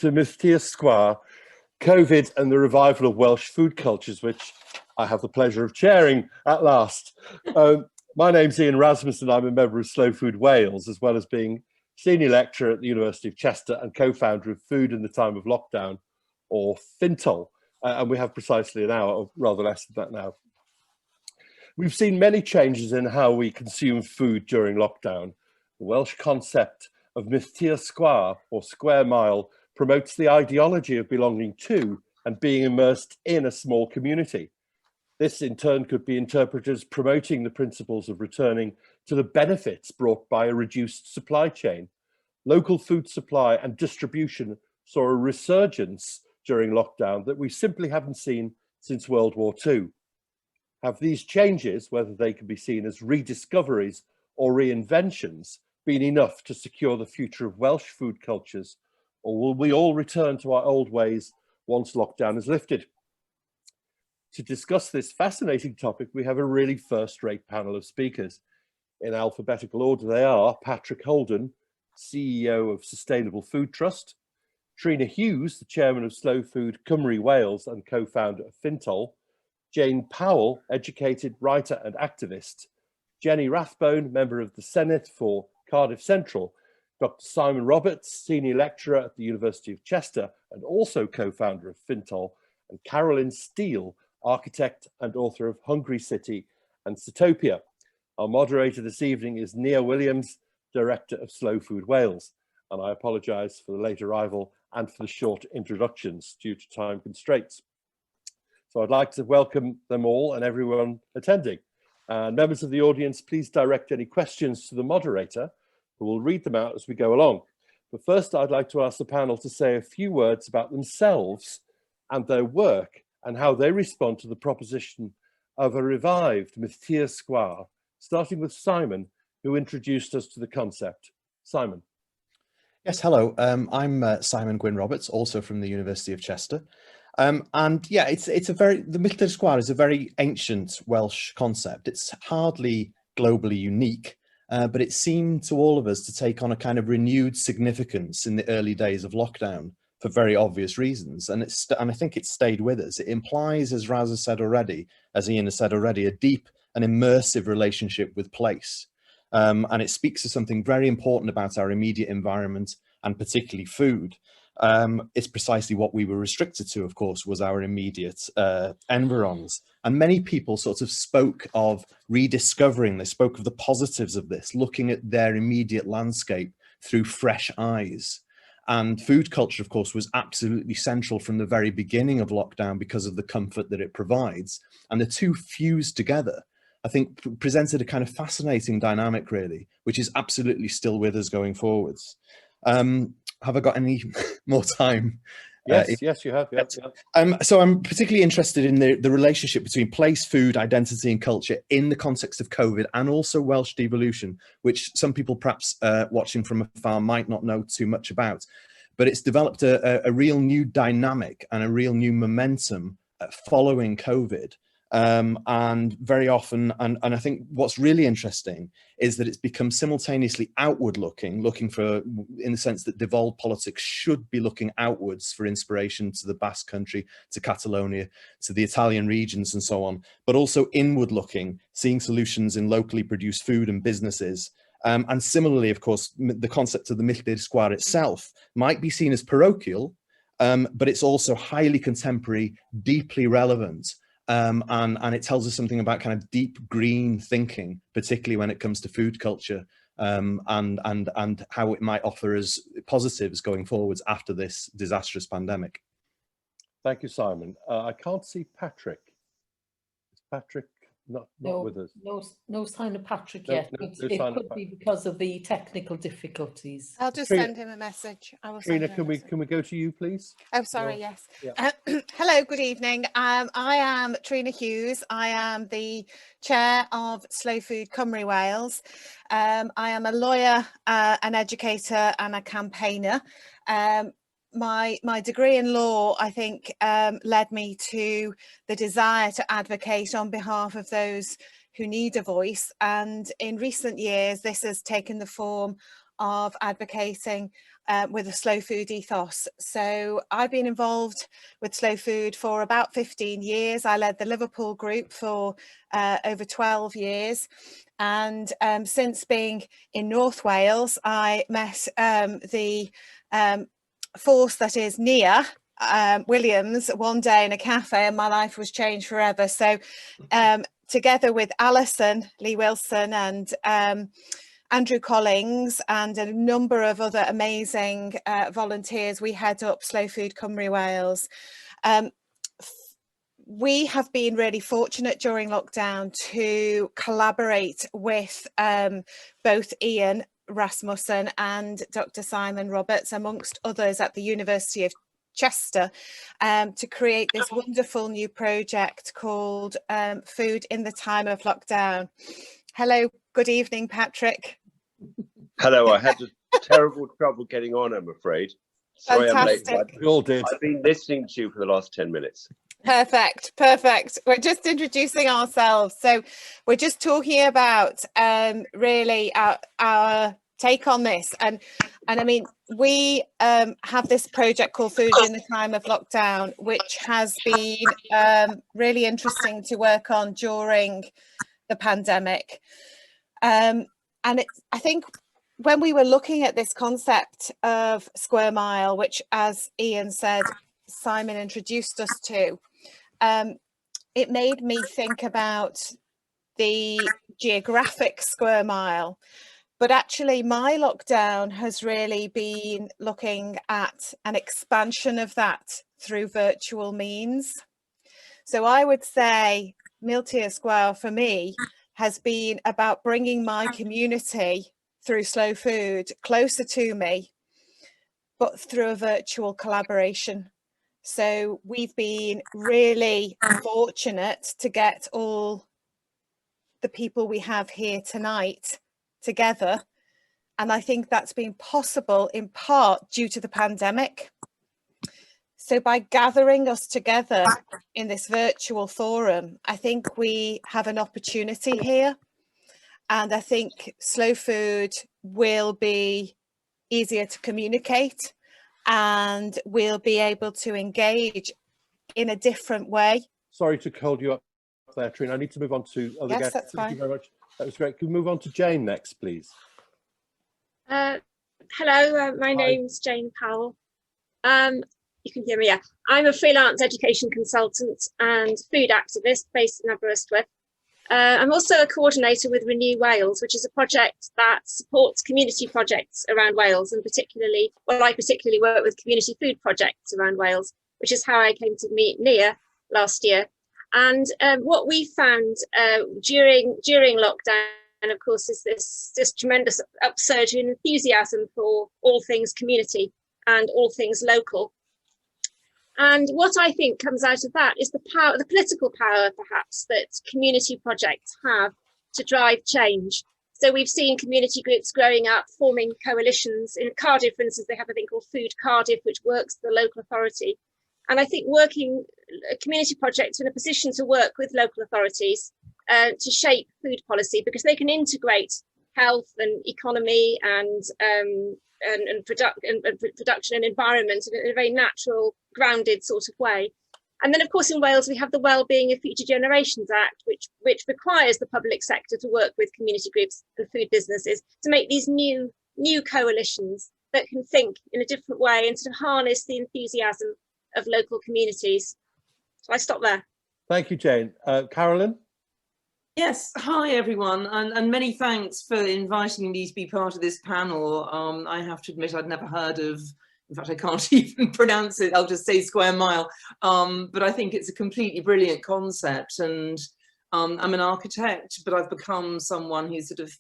to Milltir Sgwar, COVID and the revival of Welsh food cultures, which I have the pleasure of chairing at last. My name's Ian Rasmussen. I'm a member of Slow Food Wales, as well as being senior lecturer at the University of Chester and co-founder of Food in the Time of Lockdown, or FINTOL. And we have precisely an hour, or rather less than that now. We've seen many changes in how we consume food during lockdown. The Welsh concept of Milltir Sgwar, or square mile, promotes the ideology of belonging to and being immersed in a small community. This in turn could be interpreted as promoting the principles of returning to the benefits brought by a reduced supply chain. Local food supply and distribution saw a resurgence during lockdown that we simply haven't seen since World War II. Have these changes, whether they can be seen as rediscoveries or reinventions, been enough to secure the future of Welsh food cultures, or will we all return to our old ways once lockdown is lifted? To discuss this fascinating topic, we have a really first-rate panel of speakers. In alphabetical order, they are Patrick Holden, CEO of Sustainable Food Trust, Trine Hughes, the chairman of Slow Food Cymru Wales and co-founder of FINTOL, Jane Powell, educated writer and activist, Jenny Rathbone, member of the Senate for Cardiff Central, Dr. Simon Roberts, senior lecturer at the University of Chester and also co-founder of FINTOL, and Carolyn Steele, architect and author of Hungry City and Setopia. Our moderator this evening is Nia Williams, director of Slow Food Wales, and I apologise for the late arrival and for the short introductions due to time constraints. So I'd like to welcome them all and everyone attending. Members of the audience, please direct any questions to the moderator, who will read them out as we go along. But first, I'd like to ask the panel to say a few words about themselves and their work and how they respond to the proposition of a revived Milltir Sgwar, starting with Simon, who introduced us to the concept. Simon. Yes, hello. I'm Simon Gwyn Roberts, also from the University of Chester. And yeah, the Milltir Sgwar is a very ancient Welsh concept. It's hardly globally unique, but it seemed to all of us to take on a kind of renewed significance in the early days of lockdown for very obvious reasons. And I think it's stayed with us. It implies, as Raz has said already, as Ian has said already, a deep and immersive relationship with place. And it speaks to something very important about our immediate environment and particularly food. It's precisely what we were restricted to, of course, was our immediate environs. And many people sort of spoke of rediscovering, they spoke of the positives of this, looking at their immediate landscape through fresh eyes. And food culture, of course, was absolutely central from the very beginning of lockdown because of the comfort that it provides. And the two fused together, I think, presented a kind of fascinating dynamic, really, which is absolutely still with us going forwards. Have I got any more time? Yes, you have. Yep. So I'm particularly interested in the relationship between place, food, identity and culture in the context of COVID and also Welsh devolution, which some people perhaps watching from afar might not know too much about. But it's developed a real new dynamic and a real new momentum following COVID. And very often, and I think what's really interesting is that it's become simultaneously outward looking for, in the sense that devolved politics should be looking outwards for inspiration to the Basque Country, to Catalonia, to the Italian regions and so on, but also inward looking, seeing solutions in locally produced food and businesses. And similarly, of course, the concept of the Milltir Sgwar itself might be seen as parochial, but it's also highly contemporary, deeply relevant. And it tells us something about kind of deep green thinking, particularly when it comes to food culture, and how it might offer us positives going forwards after this disastrous pandemic. Thank you, Simon. I can't see Patrick. Is Patrick not with us? No sign of Patrick yet. It could be because of the technical difficulties. I'll just send him a message. I will Trina, can we go to you, please? Oh, sorry, yes. Yeah. Hello, good evening. I am Trine Hughes. I am the chair of Slow Food Cymru Wales. I am a lawyer, an educator and a campaigner. My degree in law, I think, led me to the desire to advocate on behalf of those who need a voice. And in recent years, this has taken the form of advocating with a slow food ethos. So I've been involved with slow food for about 15 years. I led the Liverpool group for over 12 years. And since being in North Wales, I met the force that is Nia Williams one day in a cafe, and my life was changed forever. So together with Alison Lee Wilson and Andrew Collings and a number of other amazing volunteers, we head up Slow Food Cymru Wales. We have been really fortunate during lockdown to collaborate with both Ian Rasmussen and Dr. Simon Roberts, amongst others, at the University of Chester, to create this wonderful new project called Food in the Time of Lockdown. Hello, good evening, Patrick. Hello, I had terrible trouble getting on, I'm afraid. Sorry, Fantastic. I'm late. We all did. I've been listening to you for the last 10 minutes. Perfect, perfect. We're just introducing ourselves. So we're just talking about really our take on this. And I mean, we have this project called Food in the Time of Lockdown, which has been really interesting to work on during the pandemic. I think when we were looking at this concept of square mile, which, as Ian said, Simon introduced us to, it made me think about the geographic square mile. But actually, my lockdown has really been looking at an expansion of that through virtual means. So I would say Milltir Sgwar for me has been about bringing my community through slow food closer to me, but through a virtual collaboration. So we've been really fortunate to get all the people we have here tonight together. And I think that's been possible in part due to the pandemic. So by gathering us together in this virtual forum, I think we have an opportunity here. And I think slow food will be easier to communicate, and we'll be able to engage in a different way. Sorry to hold you up there, Trine. I need to move on to other guests. That's fine. Thank you very much. That was great. Can we move on to Jane next, please? Hello, my name's Jane Powell. You can hear me, yeah. I'm a freelance education consultant and food activist based in Aberystwyth. I'm also a coordinator with Renew Wales, which is a project that supports community projects around Wales, and particularly, well, I particularly work with community food projects around Wales, which is how I came to meet Nia last year. And what we found during lockdown, of course, is this tremendous upsurge in enthusiasm for all things community and all things local. And what I think comes out of that is the power, the political power, perhaps, that community projects have to drive change. So we've seen community groups growing up, forming coalitions. In Cardiff, for instance, they have a thing called Food Cardiff, which works with the local authority. And I think community projects are in a position to work with local authorities to shape food policy, because they can integrate health and economy and production and environment in a very natural, grounded sort of way. And then, of course, in Wales, we have the Wellbeing of Future Generations Act, which requires the public sector to work with community groups and food businesses to make these new coalitions that can think in a different way and to harness the enthusiasm of local communities. So I stop there. Thank you, Jane. Carolyn? Yes, hi everyone, and many thanks for inviting me to be part of this panel. I have to admit I'd never heard of, in fact I can't even pronounce it, I'll just say square mile, but I think it's a completely brilliant concept. And I'm an architect, but I've become someone who sort of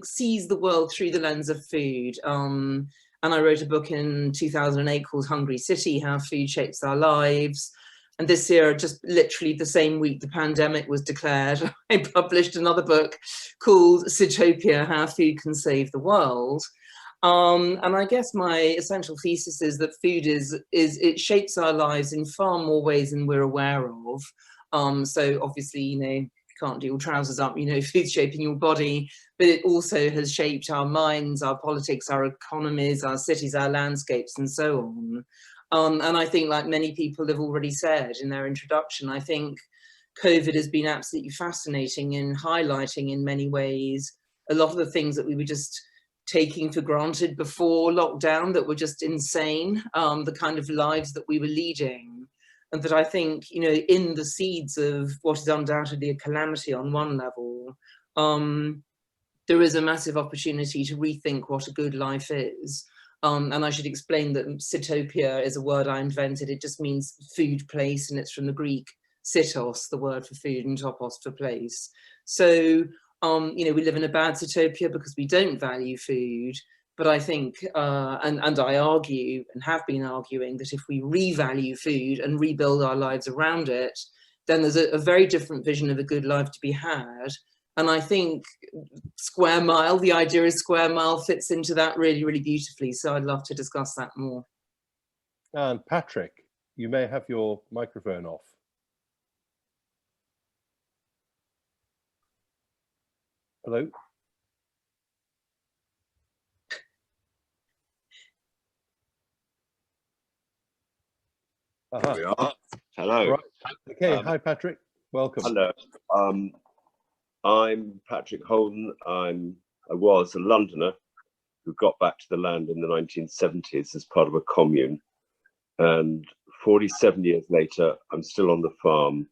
sees the world through the lens of food. And I wrote a book in 2008 called Hungry City, How Food Shapes Our Lives. And this year, just literally the same week the pandemic was declared, I published another book called Sitopia, How Food Can Save the World. And I guess my essential thesis is that food it shapes our lives in far more ways than we're aware of. So obviously, you know, can't do your trousers up, you know, food's shaping your body, but it also has shaped our minds, our politics, our economies, our cities, our landscapes, and so on. And I think, like many people have already said in their introduction, I think COVID has been absolutely fascinating in highlighting in many ways a lot of the things that we were just taking for granted before lockdown, that were just insane, the kind of lives that we were leading. And that I think, you know, in the seeds of what is undoubtedly a calamity on one level, there is a massive opportunity to rethink what a good life is. And I should explain that Sitopia is a word I invented. It just means food place, and it's from the Greek sitos, the word for food, and topos for place. So, you know, we live in a bad Sitopia because we don't value food. But I think, and I argue and have been arguing, that if we revalue food and rebuild our lives around it, then there's a very different vision of a good life to be had. And I think Square Mile, the idea of Square Mile, fits into that really, really beautifully. So I'd love to discuss that more. And Patrick, you may have your microphone off. Hello? Here we are. Hello. Right. Okay, hi Patrick, welcome. Hello. I'm Patrick Holden. I was a Londoner who got back to the land in the 1970s as part of a commune. And 47 years later, I'm still on the farm.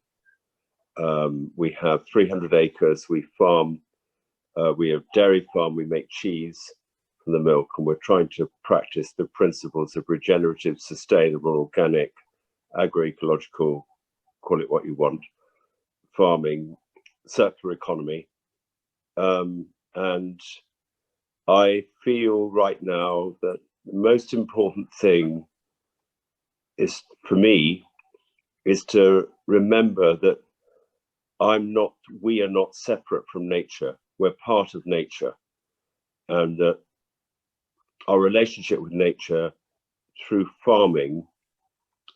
We have 300 acres. We farm, we have dairy farm, we make cheese from the milk, and we're trying to practice the principles of regenerative, sustainable, organic, agroecological, call it what you want, farming, circular economy. And I feel right now that the most important thing is, for me, is to remember that we are not separate from nature. We're part of nature, and that our relationship with nature through farming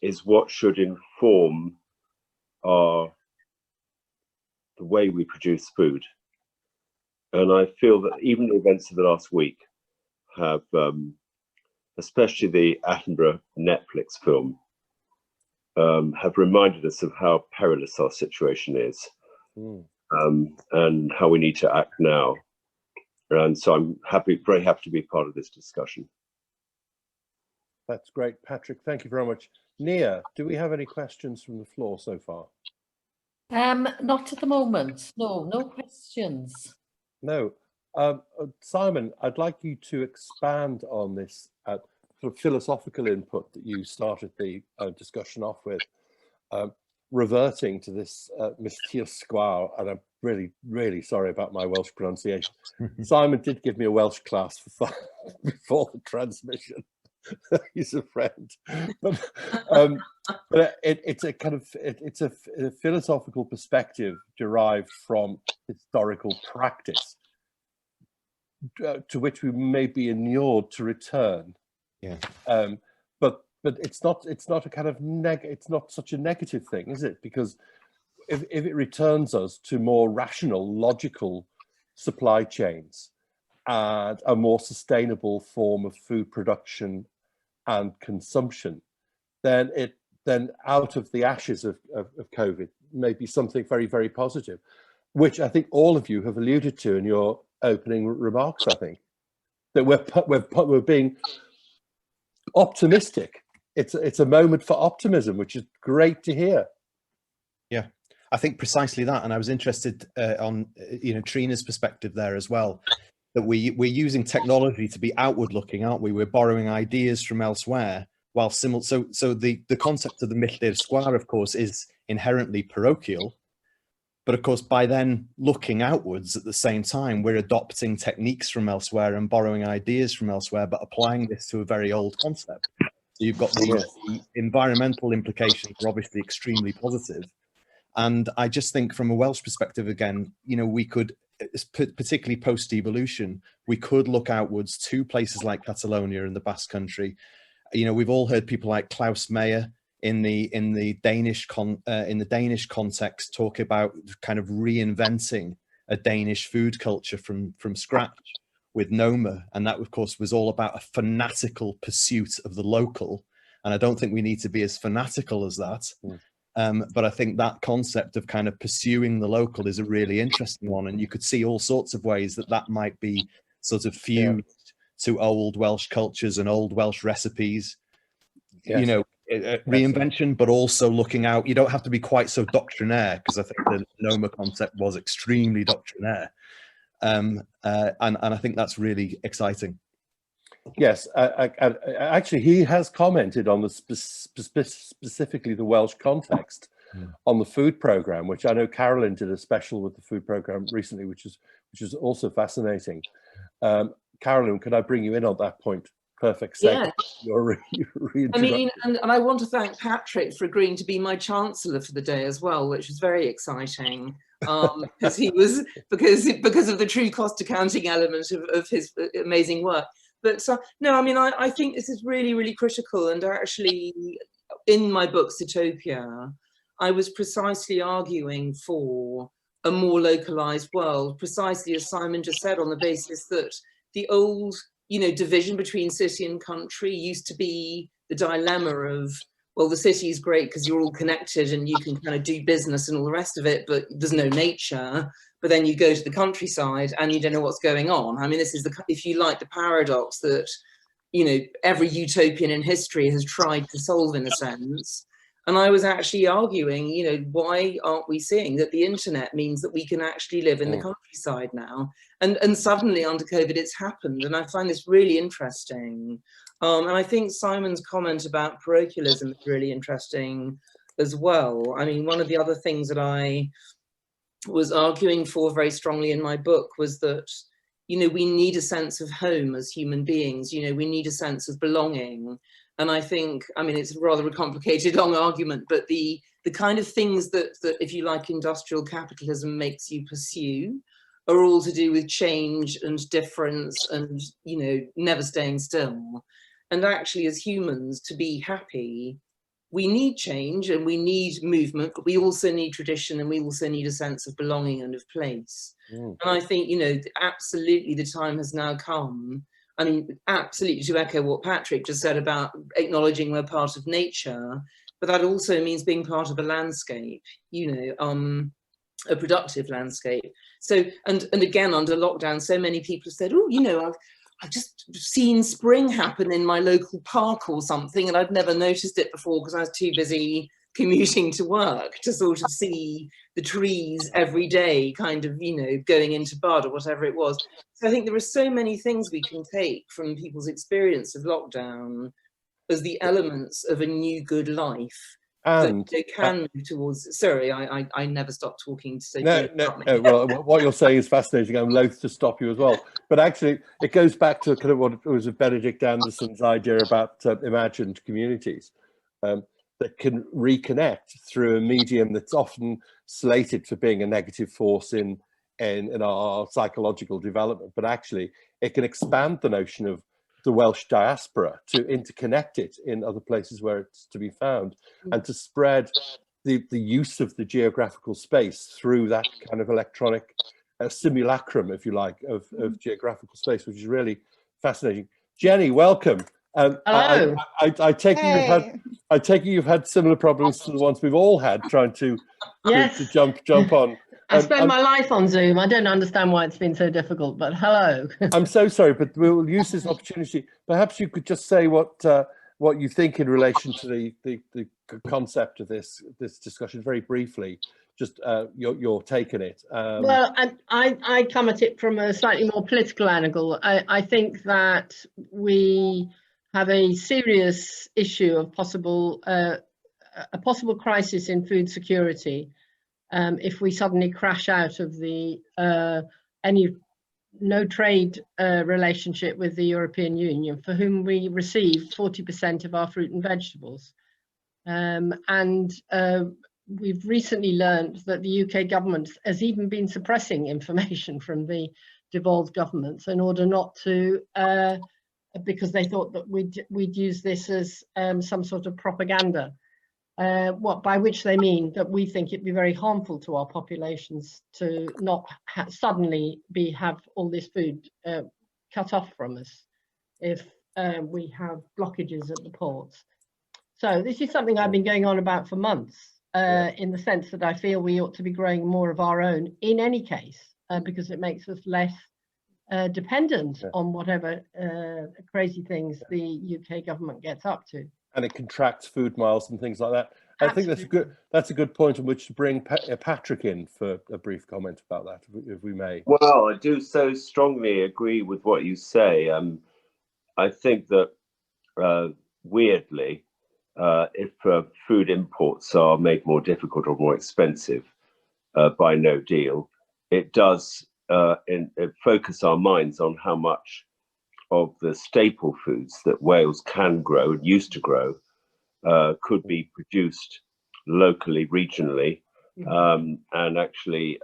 is what should inform the way we produce food. And I feel that even the events of the last week have, especially the Attenborough Netflix film, have reminded us of how perilous our situation is, and how we need to act now. And so I'm very happy to be part of this discussion. That's great, Patrick. Thank you very much. Nia, do we have any questions from the floor so far? Not at the moment. No questions. No. Simon, I'd like you to expand on this sort of philosophical input that you started the discussion off with, reverting to this Milltir Sgwar, and I'm really, really sorry about my Welsh pronunciation. Simon did give me a Welsh class for fun before the transmission. He's a friend, but it's a kind of it's a philosophical perspective derived from historical practice, to which we may be inured to return. Yeah. But it's not a kind of it's not such a negative thing, is it? Because if it returns us to more rational, logical supply chains and a more sustainable form of food production and consumption, then out of the ashes of COVID may be something very, very positive, which I think all of you have alluded to in your opening remarks. I think that we're being optimistic. It's a moment for optimism, which is great to hear. Yeah, I think precisely that. And I was interested on Trina's perspective there as well, that we're using technology to be outward looking, aren't we? We're borrowing ideas from elsewhere, while so the concept of the Milltir Sgwar, of course, is inherently parochial. But of course, by then looking outwards at the same time, we're adopting techniques from elsewhere and borrowing ideas from elsewhere, but applying this to a very old concept. So you've got the environmental implications are obviously extremely positive. And I just think from a Welsh perspective, again, we could, particularly post-devolution, we could look outwards to places like Catalonia and the Basque Country. We've all heard people like Klaus Meyer in the Danish context talk about kind of reinventing a Danish food culture from scratch with Noma, and that of course was all about a fanatical pursuit of the local. And I don't think we need to be as fanatical as that. But I think that concept of kind of pursuing the local is a really interesting one, and you could see all sorts of ways that that might be sort of fused to old Welsh cultures and old Welsh recipes. Yes. You know, reinvention, but also looking out. You don't have to be quite so doctrinaire, because I think the Noma concept was extremely doctrinaire, and I think that's really exciting. Yes, actually, he has commented on the specifically the Welsh context on the food program, which I know Carolyn did a special with the food program recently, which is also fascinating. Carolyn, could I bring you in on that point? Perfect. Yeah. I mean, and I want to thank Patrick for agreeing to be my chancellor for the day as well, which was very exciting. Because he was because of the true cost accounting element of his amazing work. But no, I mean, I think this is really, really critical. And actually, in my book, Zootopia, I was precisely arguing for a more localized world, precisely as Simon just said, on the basis that the old, you know, division between city and country used to be the dilemma of, well, the city is great because you're all connected and you can kind of do business and all the rest of it, but there's no nature. But then you go to the countryside and you don't know what's going on. I mean, this is the, if you like, the paradox that, you know, every utopian in history has tried to solve in a sense. And I was actually arguing, you know, why aren't we seeing that the internet means that we can actually live in the countryside now? And suddenly under COVID, it's happened. And I find this really interesting. And I think Simon's comment about parochialism is really interesting as well. I mean, one of the other things that I was arguing for very strongly in my book was that, you know, we need a sense of home as human beings. You know, we need a sense of belonging. And I think, I mean, it's rather a complicated, long argument, but the kind of things that, if you like, industrial capitalism makes you pursue are all to do with change and difference and, you know, never staying still. And actually, as humans, to be happy, we need change and we need movement, but we also need tradition and we also need a sense of belonging and of place. And I think, you know, absolutely the time has now come. I mean, absolutely to echo what Patrick just said about acknowledging we're part of nature, but that also means being part of a landscape, you know, a productive landscape. So, and again, under lockdown, so many people have said, oh, you know, I've just seen spring happen in my local park or something, and I'd never noticed it before because I was too busy commuting to work to sort of see the trees every day kind of, you know, going into bud or whatever it was. So I think there are so many things we can take from people's experience of lockdown as the elements of a new good life. And they can move towards. Sorry, I never stop talking. So no. Well, what you're saying is fascinating. I'm loath to stop you as well, but actually, it goes back to kind of what was Benedict Anderson's idea about imagined communities that can reconnect through a medium that's often slated for being a negative force in our psychological development, but actually, it can expand the notion of the Welsh diaspora to interconnect it in other places where it's to be found, and to spread the use of the geographical space through that kind of electronic simulacrum, if you like, of geographical space, which is really fascinating. Jenny, welcome. Hello. I take it you've had similar problems to the ones we've all had trying to jump on. I spend my life on Zoom. I don't understand why it's been so difficult, but hello. I'm so sorry, but we'll use this opportunity. Perhaps you could just say what you think in relation to the concept of this discussion very briefly, just your take on it. Well, I come at it from a slightly more political angle. I think that we have a serious issue of a possible crisis in food security. If we suddenly crash out of the any no trade relationship with the European Union, for whom we receive 40% of our fruit and vegetables. We've recently learned that the UK government has even been suppressing information from the devolved governments in order not to, because they thought that we'd use this as some sort of propaganda. by which they mean that we think it'd be very harmful to our populations to not suddenly have all this food cut off from us if we have blockages at the ports. So this is something I've been going on about for months, in the sense that I feel we ought to be growing more of our own in any case, because it makes us less dependent on whatever crazy things the UK government gets up to. And it contracts food miles and things like that. Absolutely. I think that's a good point on which to bring Patrick in for a brief comment about that, if we may. Well, I do so strongly agree with what you say. I think that weirdly, if food imports are made more difficult or more expensive by no deal, it does focus our minds on how much of the staple foods that Wales can grow and used to grow could be produced locally, regionally, and actually,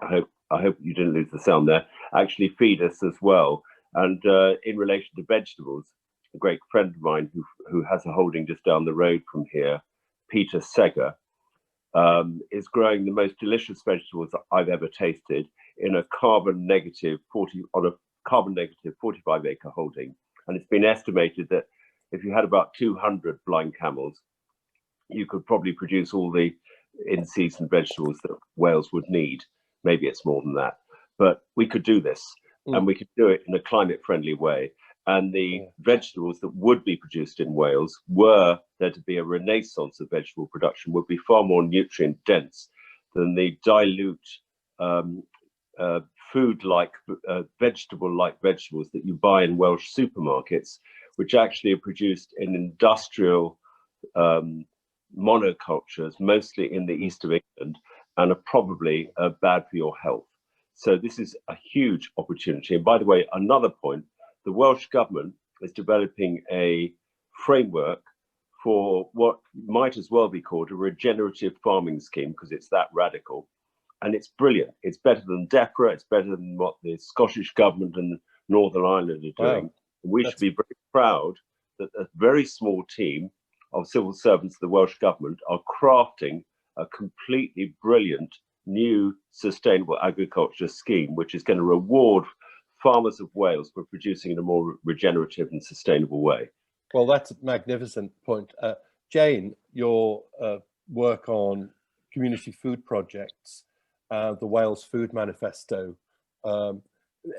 I hope you didn't lose the sound there, actually feed us as well. And in relation to vegetables, a great friend of mine who has a holding just down the road from here, Peter Seger, is growing the most delicious vegetables that I've ever tasted in a carbon negative 45-acre holding. And it's been estimated that if you had about 200 blind camels, you could probably produce all the in-season vegetables that Wales would need. Maybe it's more than that, but we could do this, and we could do it in a climate-friendly way. And the vegetables that would be produced in Wales, were there to be a renaissance of vegetable production, would be far more nutrient dense than the dilute food-like, vegetable-like vegetables that you buy in Welsh supermarkets, which actually are produced in industrial monocultures, mostly in the east of England, and are probably bad for your health. So this is a huge opportunity. And by the way, another point, the Welsh government is developing a framework for what might as well be called a regenerative farming scheme, because it's that radical. And it's brilliant. It's better than DEFRA. It's better than what the Scottish government and Northern Ireland are doing. Wow. We should be very proud that a very small team of civil servants of the Welsh government are crafting a completely brilliant new sustainable agriculture scheme, which is going to reward farmers of Wales for producing in a more regenerative and sustainable way. Well, that's a magnificent point. Jane, your work on community food projects, the Wales Food Manifesto,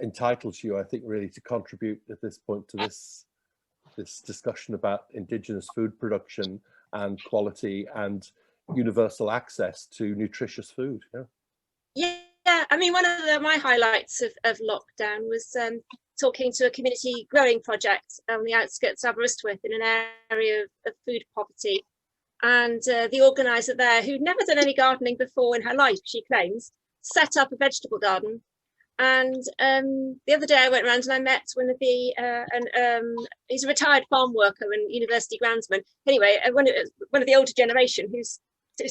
entitles you, I think, really to contribute at this point to this discussion about Indigenous food production and quality and universal access to nutritious food. Yeah, I mean, one of my highlights of lockdown was talking to a community growing project on the outskirts of Aberystwyth in an area of food poverty. And the organiser there, who'd never done any gardening before in her life, she claims, set up a vegetable garden. And the other day I went around and I met one of the, he's a retired farm worker and university groundsman. Anyway, one of the older generation who's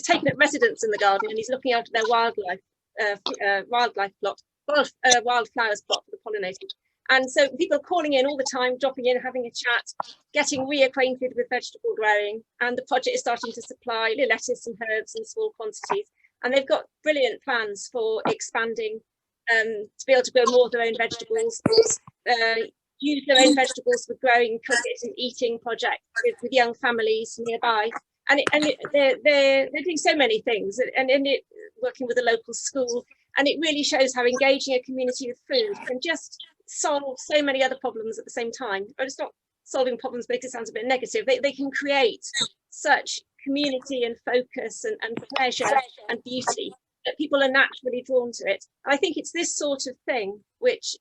taken up residence in the garden, and he's looking after their wildlife plot, wildflowers plot for the pollinating. And so people are calling in all the time, dropping in, having a chat, getting reacquainted with vegetable growing. And the project is starting to supply lettuce and herbs in small quantities. And they've got brilliant plans for expanding to be able to grow more of their own vegetables, use their own vegetables for growing, cook it and eating projects with young families nearby. And they're doing so many things, and working with a local school. And it really shows how engaging a community with food can just solve so many other problems at the same time. But it's not solving problems because it sounds a bit negative. They can create such community and focus and pleasure and beauty that people are naturally drawn to it. And I think it's this sort of thing which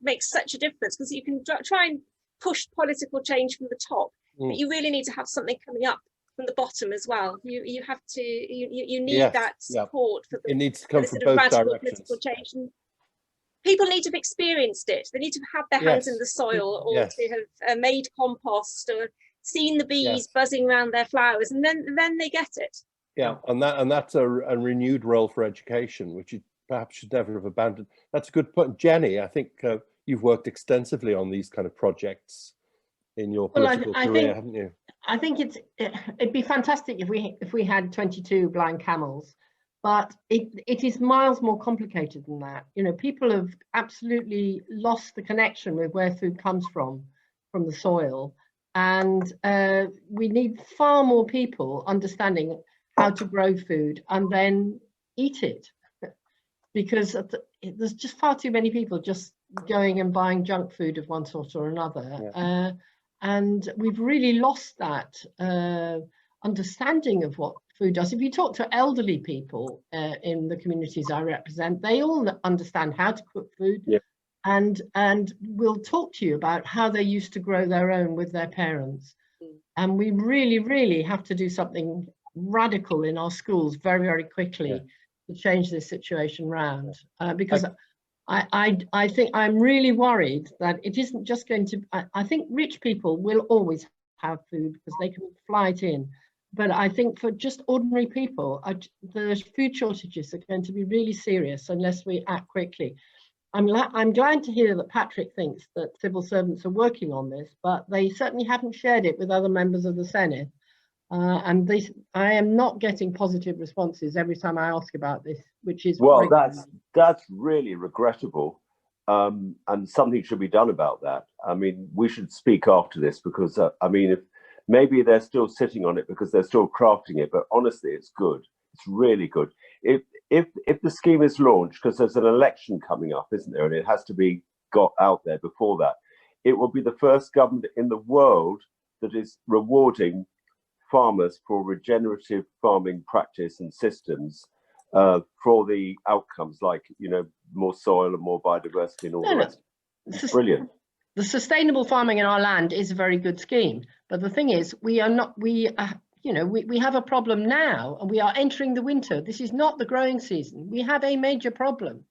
makes such a difference, because you can try and push political change from the top, but you really need to have something coming up from the bottom as well. You have to you need that support for the, it needs to come from sort of both radical directions. political change. And people need to have experienced it. They need to have their hands in the soil, or to have made compost, or seen the bees buzzing around their flowers, and then they get it. Yeah, and that's a renewed role for education, which you perhaps should never have abandoned. That's a good point. Jenny, I think you've worked extensively on these kind of projects in your political career, haven't you? I think it'd be fantastic if we had 22 blind camels, but it is miles more complicated than that. You know, people have absolutely lost the connection with where food comes from the soil, and we need far more people understanding how to grow food and then eat it, because there's just far too many people just going and buying junk food of one sort or another. Yeah. And we've really lost that understanding of what food does. If you talk to elderly people in the communities I represent, they all understand how to cook food. Yeah. And will talk to you about how they used to grow their own with their parents. And we really, really have to do something radical in our schools very, very quickly to change this situation round. Because I think I'm really worried that it isn't just going to, I think rich people will always have food because they can fly it in. But I think for just ordinary people, the food shortages are going to be really serious unless we act quickly. I'm glad to hear that Patrick thinks that civil servants are working on this, but they certainly haven't shared it with other members of the Senate. And I am not getting positive responses every time I ask about this, which is well, that's really regrettable, and something should be done about that. I mean, we should speak after this because I mean, if maybe they're still sitting on it because they're still crafting it, but honestly, it's good. It's really good. If the scheme is launched, because there's an election coming up, isn't there, and it has to be got out there before that, it will be the first government in the world that is rewarding farmers for regenerative farming practice and systems for the outcomes, like, you know, more soil and more biodiversity and all the rest. It's brilliant. The sustainable farming in our land is a very good scheme, but the thing is, we have a problem now, and we are entering the winter. This is not the growing season. We have a major problem.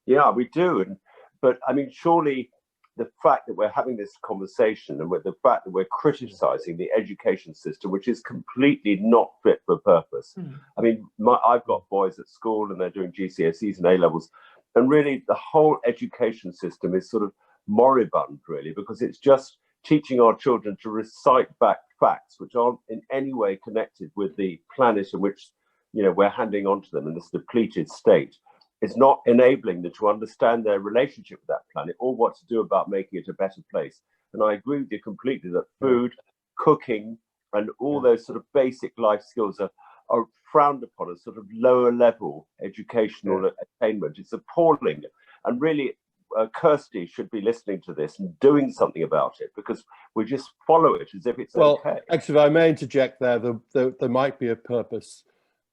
Yeah, we do. But I mean, surely the fact that we're having this conversation and with the fact that we're criticizing the education system, which is completely not fit for purpose. I mean, I've got boys at school and they're doing GCSEs and A-levels. And really, the whole education system is sort of moribund, really, because it's just teaching our children to recite back facts which aren't in any way connected with the planet in which, you know, we're handing on to them in this depleted state. It's not enabling them to understand their relationship with that planet or what to do about making it a better place. And I agree with you completely that food, cooking, and all those sort of basic life skills are frowned upon as sort of lower level educational attainment. It's appalling. And really, Kirsty should be listening to this and doing something about it, because we just follow it as if it's okay. Actually, if I may interject there, there might be a purpose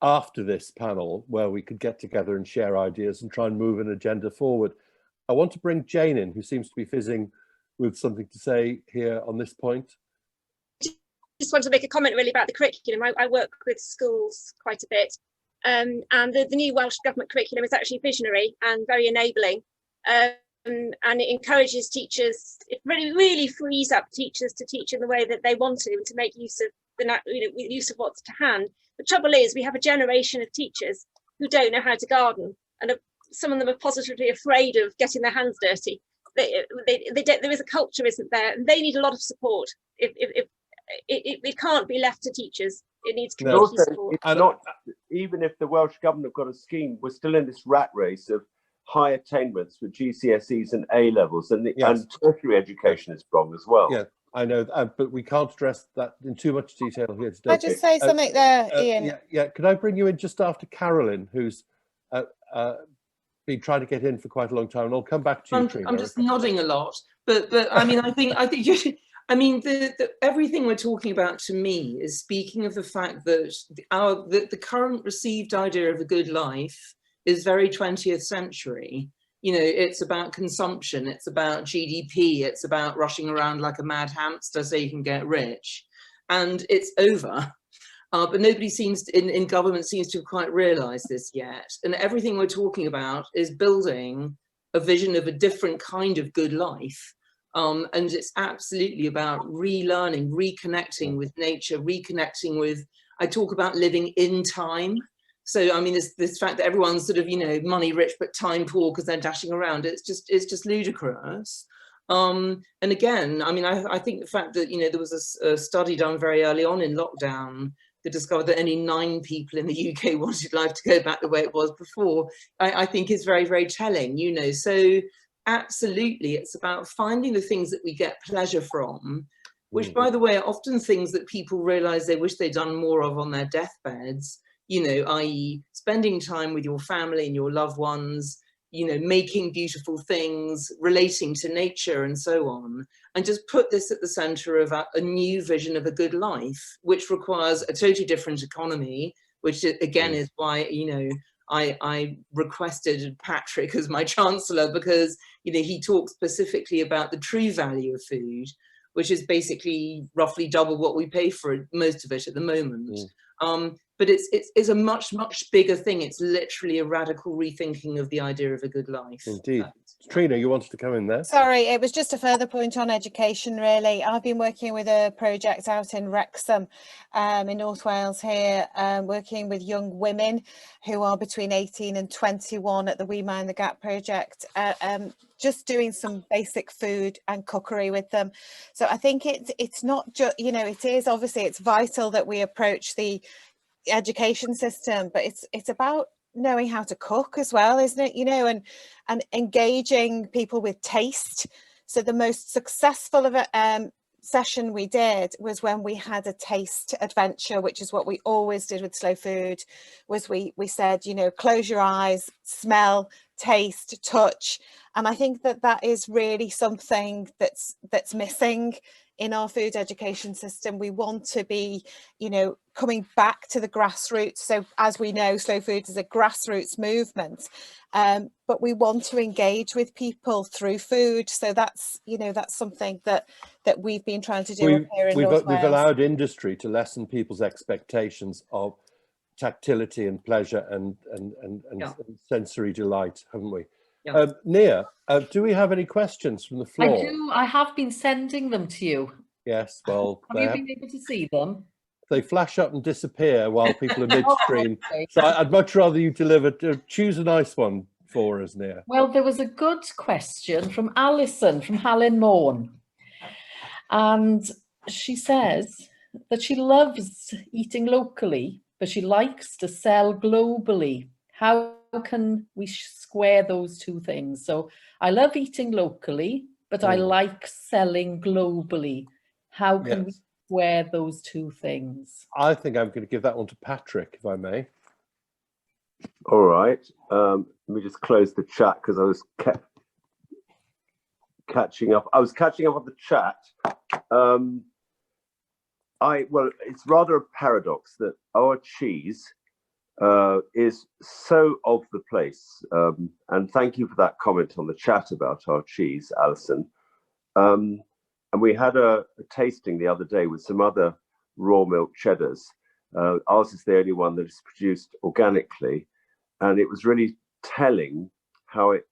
after this panel where we could get together and share ideas and try and move an agenda forward. I want to bring Jane in, who seems to be fizzing with something to say here on this point. Just want to make a comment really about the curriculum. I work with schools quite a bit, and the new Welsh Government curriculum is actually visionary and very enabling. And it encourages teachers, it really frees up teachers to teach in the way that they want to and to make use of use of what's to hand. The trouble is, we have a generation of teachers who don't know how to garden, and some of them are positively afraid of getting their hands dirty. There is a culture, isn't there? And they need a lot of support. It can't be left to teachers. It needs community support. It's not, even if the Welsh Government have got a scheme, we're still in this rat race of high attainments for GCSEs and A-levels, and tertiary education is wrong as well. Yeah, I know, but we can't address that in too much detail here today. Can I just say something there, Ian? Yeah, could I bring you in just after Carolyn, who's been trying to get in for quite a long time, and I'll come back to you, Trine. I'm just nodding a lot, but I mean, I think I mean, everything we're talking about to me is speaking of the fact that the current received idea of a good life is very 20th century. You know, it's about consumption, it's about GDP, it's about rushing around like a mad hamster so you can get rich. And it's over. But nobody seems to, in government seems to have quite realized this yet. And everything we're talking about is building a vision of a different kind of good life. And it's absolutely about relearning, reconnecting with nature, reconnecting with, I talk about living in time. So, I mean, this fact that everyone's sort of, you know, money rich, but time poor because they're dashing around, it's just ludicrous. And again, I mean, I think the fact that, you know, there was a study done very early on in lockdown that discovered that only 9 people in the UK wanted life to go back the way it was before, I think is very, very telling, you know. So absolutely, it's about finding the things that we get pleasure from, which, by the way, are often things that people realize they wish they'd done more of on their deathbeds, you know, i.e. spending time with your family and your loved ones, you know, making beautiful things, relating to nature and so on, and just put this at the center of a new vision of a good life, which requires a totally different economy, which again is why, you know, I requested Patrick as my chancellor, because, you know, he talks specifically about the true value of food, which is basically roughly double what we pay for most of it at the moment. But it's a much, much bigger thing. It's literally a radical rethinking of the idea of a good life. Indeed. Trina, you wanted to come in there? Sorry, it was just a further point on education, really. I've been working with a project out in Wrexham in North Wales here, working with young women who are between 18 and 21 at the We Mind the Gap project, just doing some basic food and cookery with them. So I think it's not just, you know, it is obviously, it's vital that we approach the education system, but it's about knowing how to cook as well, isn't it? You know, and engaging people with taste. So the most successful of a session we did was when we had a taste adventure, which is what we always did with Slow Food, was we said, you know, close your eyes, smell, taste, touch. And I think that is really something that's missing in our food education system. We want to be, you know, coming back to the grassroots. So as we know, Slow Food is a grassroots movement, but we want to engage with people through food. So that's, you know, that's something that we've been trying to do here in North Wales. We've allowed industry to lessen people's expectations of tactility and pleasure and sensory delight, haven't we? Nia, do we have any questions from the floor? I do. I have been sending them to you. Yes, well, have you been able to see them? They flash up and disappear while people are midstream. So I'd much rather you deliver. Choose a nice one for us, Nia. Well, there was a good question from Alison from Hallin Morn, and she says that she loves eating locally, but she likes to sell globally. How can we square those two things? So I love eating locally, but I like selling globally. How can we square those two things? I think I'm going to give that one to Patrick, if I may. All right. Let me just close the chat because I was catching up. I was catching up on the chat. Well, it's rather a paradox that our cheese is so of the place. And thank you for that comment on the chat about our cheese, Alison. And we had a tasting the other day with some other raw milk cheddars. Ours is the only one that is produced organically. And it was really telling how it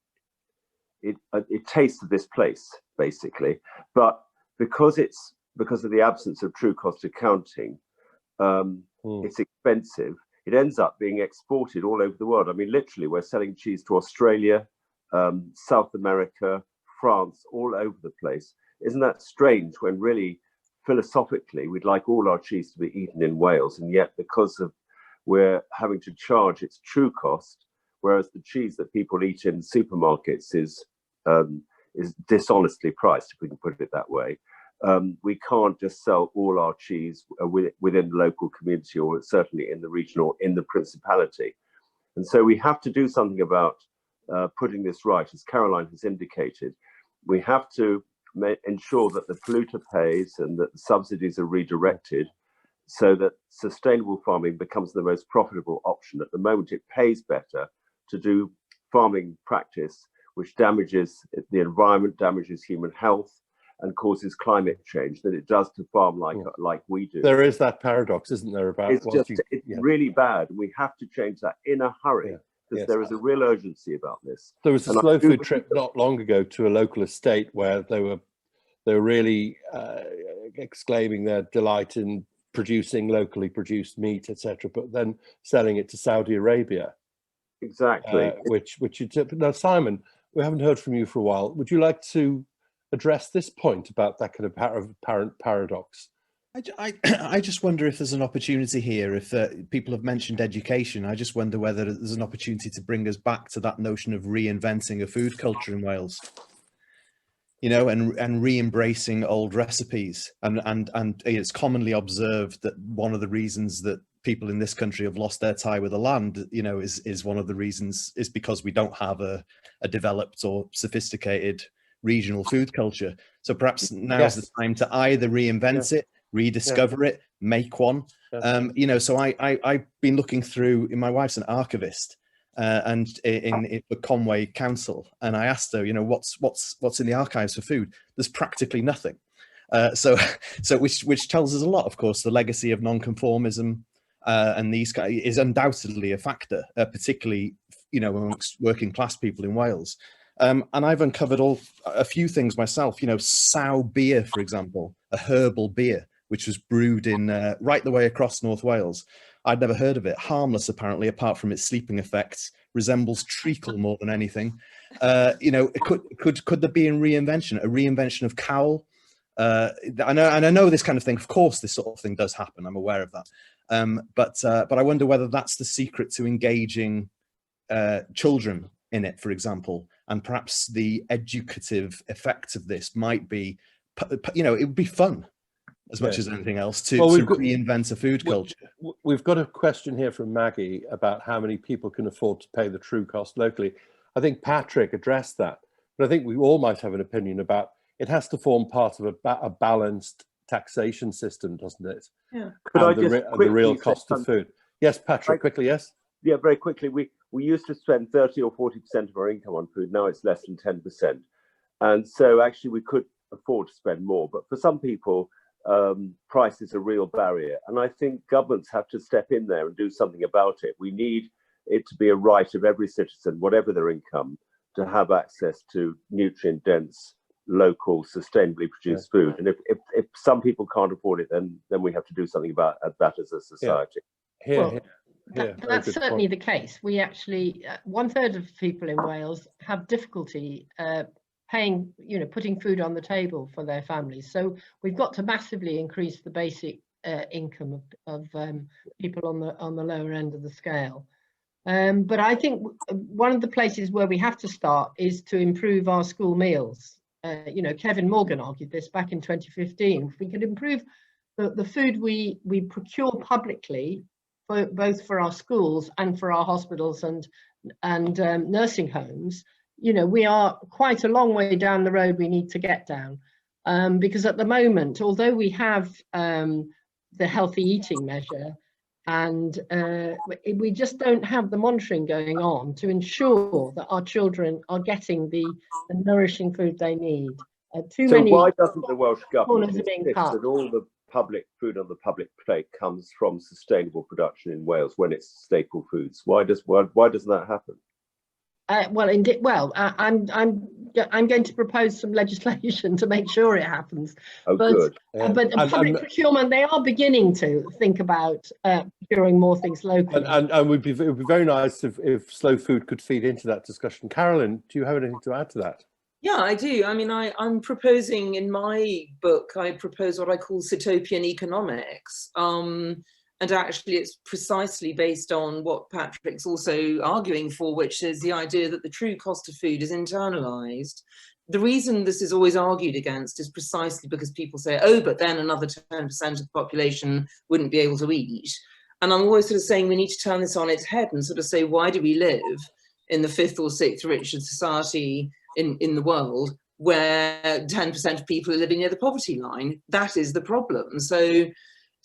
tastes of this place, basically. But because of the absence of true cost accounting, it's expensive. It ends up being exported all over the world. I mean, literally, we're selling cheese to Australia, South America, France, all over the place. Isn't that strange when really, philosophically, we'd like all our cheese to be eaten in Wales, and yet because of we're having to charge its true cost, whereas the cheese that people eat in supermarkets is dishonestly priced, if we can put it that way. We can't just sell all our cheese within the local community, or certainly in the region or in the principality. And so we have to do something about putting this right, as Caroline has indicated. We have to ensure that the polluter pays and that the subsidies are redirected so that sustainable farming becomes the most profitable option. At the moment, it pays better to do farming practice which damages the environment, damages human health, and causes climate change than it does to farm like we do. There is that paradox, isn't there? About it's really bad. We have to change that in a hurry, because there is a real urgency about this. There was a slow food trip not long ago to a local estate where they were really exclaiming their delight in producing locally produced meat, etc., but then selling it to Saudi Arabia. Exactly. Which you now, Simon, we haven't heard from you for a while. Would you like to address this point about that kind of apparent paradox? I just wonder if there's an opportunity here. If people have mentioned education, I just wonder whether there's an opportunity to bring us back to that notion of reinventing a food culture in Wales, you know, and re-embracing old recipes. And it's commonly observed that one of the reasons that people in this country have lost their tie with the land, you know, is one of the reasons is because we don't have a developed or sophisticated regional food culture. So perhaps now's the time to either reinvent it, rediscover it, make one. You know, so I've been looking through, my wife's an archivist, and in the Conway Council, and I asked her, you know, what's in the archives for food? There's practically nothing. So which tells us a lot. Of course, the legacy of nonconformism and these is undoubtedly a factor, particularly, you know, amongst working class people in Wales. And I've uncovered a few things myself. You know, sow beer, for example, a herbal beer, which was brewed in right the way across North Wales. I'd never heard of it. Harmless, apparently, apart from its sleeping effects. Resembles treacle more than anything. You know, could there be a reinvention of Powell? I know this kind of thing. Of course, this sort of thing does happen. I'm aware of that. But I wonder whether that's the secret to engaging children in it, for example, and perhaps the educative effect of this might be, you know, it would be fun as much as anything else to reinvent a food culture. We've got a question here from Maggie about how many people can afford to pay the true cost locally. I think Patrick addressed that, but I think we all might have an opinion about it has to form part of a balanced taxation system, doesn't it? Yeah. Could I just the real cost of food. Yes, Patrick, quickly, yes? Yeah, very quickly. We used to spend 30 or 40% of our income on food. Now it's less than 10%. And so actually we could afford to spend more. But for some people, price is a real barrier. And I think governments have to step in there and do something about it. We need it to be a right of every citizen, whatever their income, to have access to nutrient-dense, local, sustainably produced food. And if some people can't afford it, then we have to do something about that as a society. That's certainly the case. We actually, 1/3 of people in Wales have difficulty paying, you know, putting food on the table for their families. So we've got to massively increase the basic income of people on the lower end of the scale. But I think one of the places where we have to start is to improve our school meals. You know, Kevin Morgan argued this back in 2015. If we could improve the food we procure publicly, both for our schools and for our hospitals and nursing homes, you know, we are quite a long way down the road we need to get down. Because at the moment, although we have the healthy eating measure, and we just don't have the monitoring going on to ensure that our children are getting the nourishing food they need. So why doesn't the Welsh government insist that all the public food on the public plate comes from sustainable production in Wales when it's staple foods? Why doesn't that happen? Well, indeed. Well, I'm going to propose some legislation to make sure it happens. Oh, good. But public procurement, they are beginning to think about procuring more things locally. And it would be very nice if slow food could feed into that discussion. Carolyn, do you have anything to add to that? Yeah, I do. I mean, I'm proposing in my book, I propose what I call Cytopian economics. And actually, it's precisely based on what Patrick's also arguing for, which is the idea that the true cost of food is internalized. The reason this is always argued against is precisely because people say, oh, but then another 10% of the population wouldn't be able to eat. And I'm always sort of saying we need to turn this on its head and sort of say, why do we live in the 5th or 6th richest society in the world where 10% of people are living near the poverty line? That is the problem.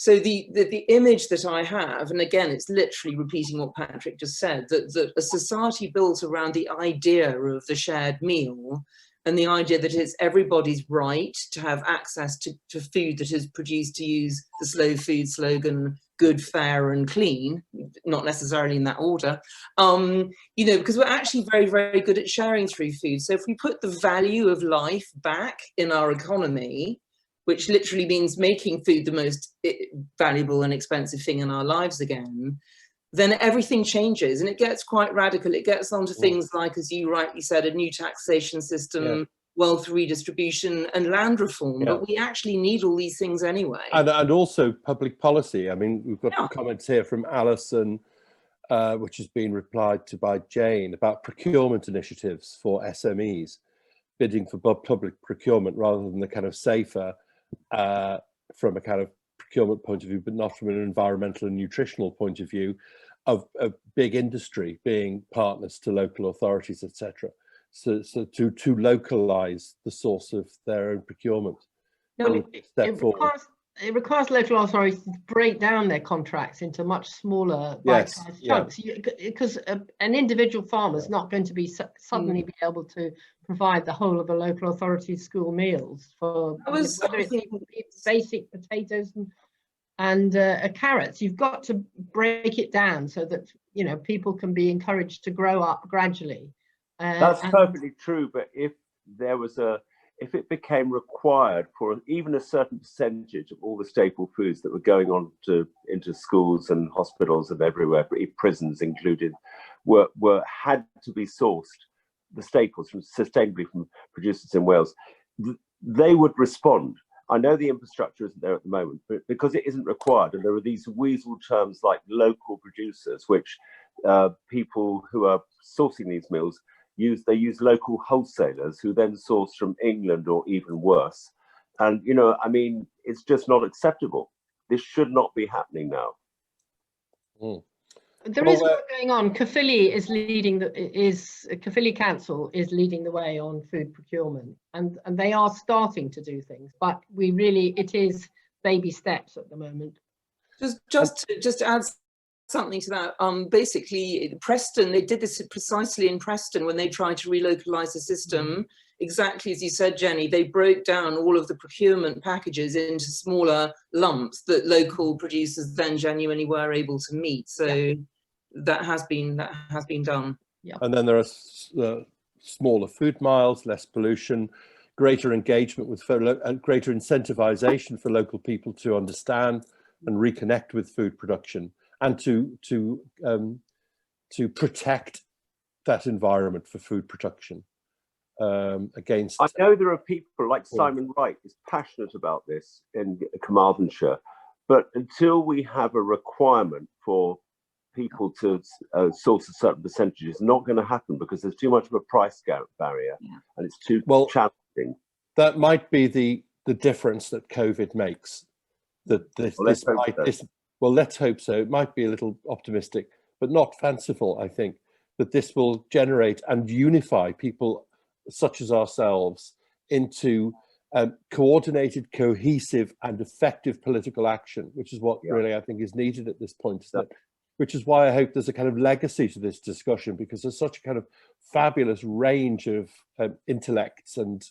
So the image that I have, and again, it's literally repeating what Patrick just said, that a society built around the idea of the shared meal and the idea that it's everybody's right to have access to food that is produced, to use the slow food slogan, good, fair and clean, not necessarily in that order, you know, because we're actually very, very good at sharing through food. So if we put the value of life back in our economy, which literally means making food the most valuable and expensive thing in our lives again, then everything changes and it gets quite radical. It gets onto things like, as you rightly said, a new taxation system, wealth redistribution and land reform, Yeah. but we actually need all these things anyway. And also public policy. I mean, we've got comments here from Alison, which has been replied to by Jane, about procurement initiatives for SMEs, bidding for public procurement rather than the kind of safer, from a kind of procurement point of view, but not from an environmental and nutritional point of view, of big industry being partners to local authorities, etc. So to localize the source of their own procurement. No, it requires local authorities to break down their contracts into much smaller bite-sized chunks, because an individual farmer is not going to be suddenly be able to provide the whole of a local authority's school meals for whether it's basic potatoes and carrots. You've got to break it down so that, you know, people can be encouraged to grow up gradually. That's perfectly true, but if it became required for even a certain percentage of all the staple foods that were going on into schools and hospitals and everywhere, prisons included, had to be sourced, the staples sustainably from producers in Wales, they would respond. I know the infrastructure isn't there at the moment, but because it isn't required, and there are these weasel terms like local producers, which people who are sourcing these meals use local wholesalers who then source from England or even worse. And, you know, I mean, it's just not acceptable. This should not be happening now. There is work going on. Caerphilly Caerphilly Council is leading the way on food procurement, and they are starting to do things, but it is baby steps at the moment. Just to add something to that, basically Preston, they did this precisely in Preston when they tried to relocalize the system. Exactly as you said, Jenny, they broke down all of the procurement packages into smaller lumps that local producers then genuinely were able to meet. So that has been done. Yeah. And then there are smaller food miles, less pollution, greater engagement with and greater incentivization for local people to understand and reconnect with food production, and to protect that environment for food production against. I know there are people like Simon Wright is passionate about this in Carmarthenshire, but until we have a requirement for people to source a certain percentage, it's not going to happen because there's too much of a price barrier, and it's too challenging. That might be the difference that COVID makes. Well, let's hope so. It might be a little optimistic, but not fanciful, I think, that this will generate and unify people such as ourselves into coordinated, cohesive and effective political action, which is what really I think is needed at this point. Which is why I hope there's a kind of legacy to this discussion, because there's such a kind of fabulous range of intellects and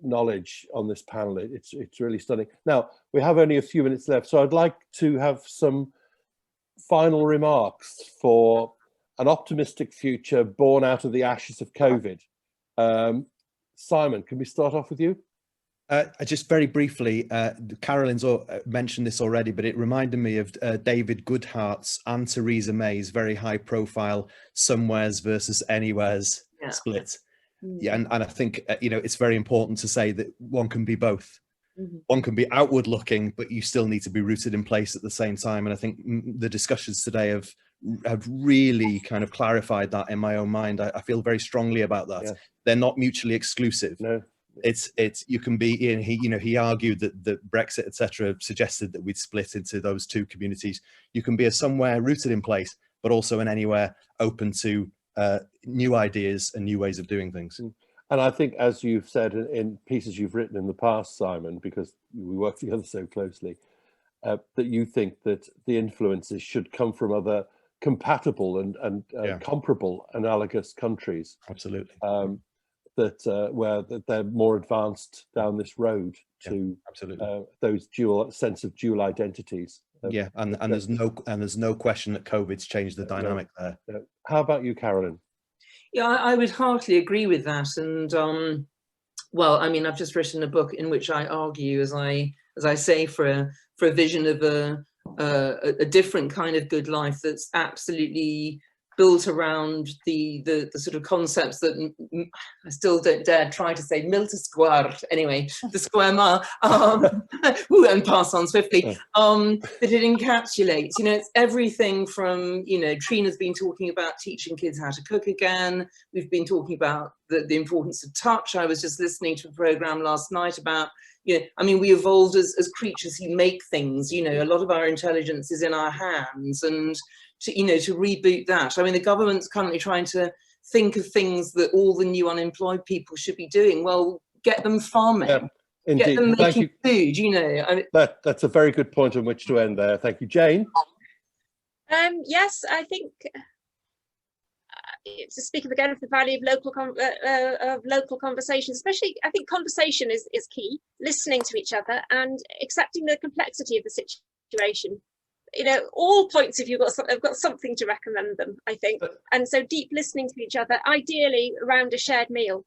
knowledge on this panel. It's really stunning. Now, we have only a few minutes left, so I'd like to have some final remarks for an optimistic future born out of the ashes of COVID. Simon, can we start off with you? Just very briefly, Carolyn's mentioned this already, but it reminded me of David Goodhart's and Theresa May's very high profile somewheres versus anywheres split. Yeah, and I think, you know, it's very important to say that one can be both. One can be outward looking, but you still need to be rooted in place at the same time. And I think the discussions today have really kind of clarified that in my own mind. I feel very strongly about that. Yeah. They're not mutually exclusive. No. It's you can be in, he argued that Brexit, etc., suggested that we'd split into those two communities. You can be a somewhere rooted in place, but also an anywhere open to new ideas and new ways of doing things. And I think, as you've said in pieces you've written in the past, Simon, because we work together so closely, that you think that the influences should come from other compatible and comparable analogous countries. Absolutely. Where they're more advanced down this road to those sense of dual identities. And there's no question that COVID's changed the dynamic there. How about you, Carolyn? Yeah, I would heartily agree with that. And well, I mean, I've just written a book in which I argue, as I say, for a vision of a different kind of good life that's absolutely built around the sort of concepts that I still don't dare try to say, Milltir Sgwar, anyway, the square mile, and pass on swiftly, that it encapsulates, you know, it's everything from, you know, Trine has been talking about teaching kids how to cook again. We've been talking about the importance of touch. I was just listening to a program last night about, you know, I mean, we evolved as creatures who make things, you know, a lot of our intelligence is in our hands, and to, you know, to reboot that. I mean, the government's currently trying to think of things that all the new unemployed people should be doing. Well, get them farming, get them making food, you know. That's a very good point on which to end there. Thank you. Jane? Yes, I think, to speak again of the value of local conversation, especially, I think conversation is key, listening to each other and accepting the complexity of the situation. You know, all points of view have got something to recommend them, I think. And so deep listening to each other, ideally around a shared meal.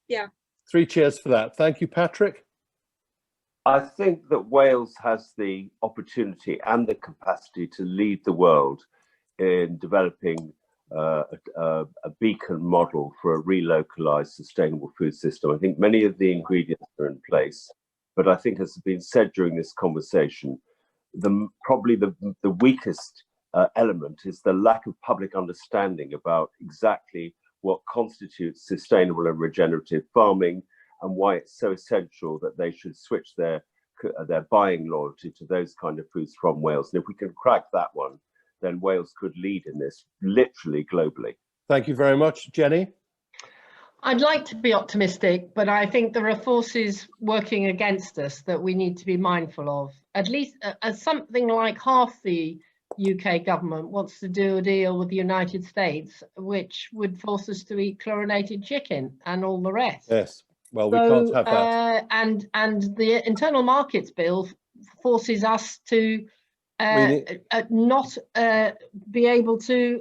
Yeah. 3 cheers for that. Thank you, Patrick. I think that Wales has the opportunity and the capacity to lead the world in developing a beacon model for a relocalized sustainable food system. I think many of the ingredients are in place, but I think, as has been said during this conversation, probably the weakest element is the lack of public understanding about exactly what constitutes sustainable and regenerative farming, and why it's so essential that they should switch their buying loyalty to those kind of foods from Wales. And if we can crack that one, then Wales could lead in this, literally globally. Thank you very much. Jenny? I'd like to be optimistic, but I think there are forces working against us that we need to be mindful of. At least something like half the UK government wants to do a deal with the United States, which would force us to eat chlorinated chicken and all the rest. Yes, well, we can't have that. And the Internal Markets Bill forces us to not be able to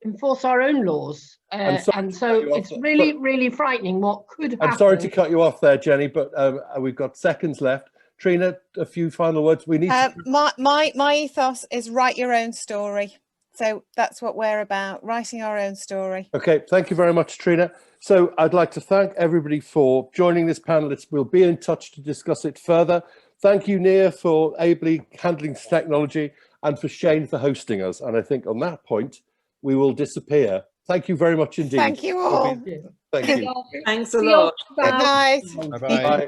enforce our own laws, and so it's really frightening what could happen. I'm sorry to cut you off there, Jenny, but we've got seconds left. Trine, a few final words. We need my ethos is write your own story, so that's what we're about, writing our own story. Okay, thank you very much, Trine. So I'd like to thank everybody for joining this panel. We'll be in touch to discuss it further. Thank you, Nia, for ably handling technology, and for Shane for hosting us. And I think on that point, we will disappear. Thank you very much indeed. Thank you all. Thank you. Thanks a lot. Good night. Bye-bye.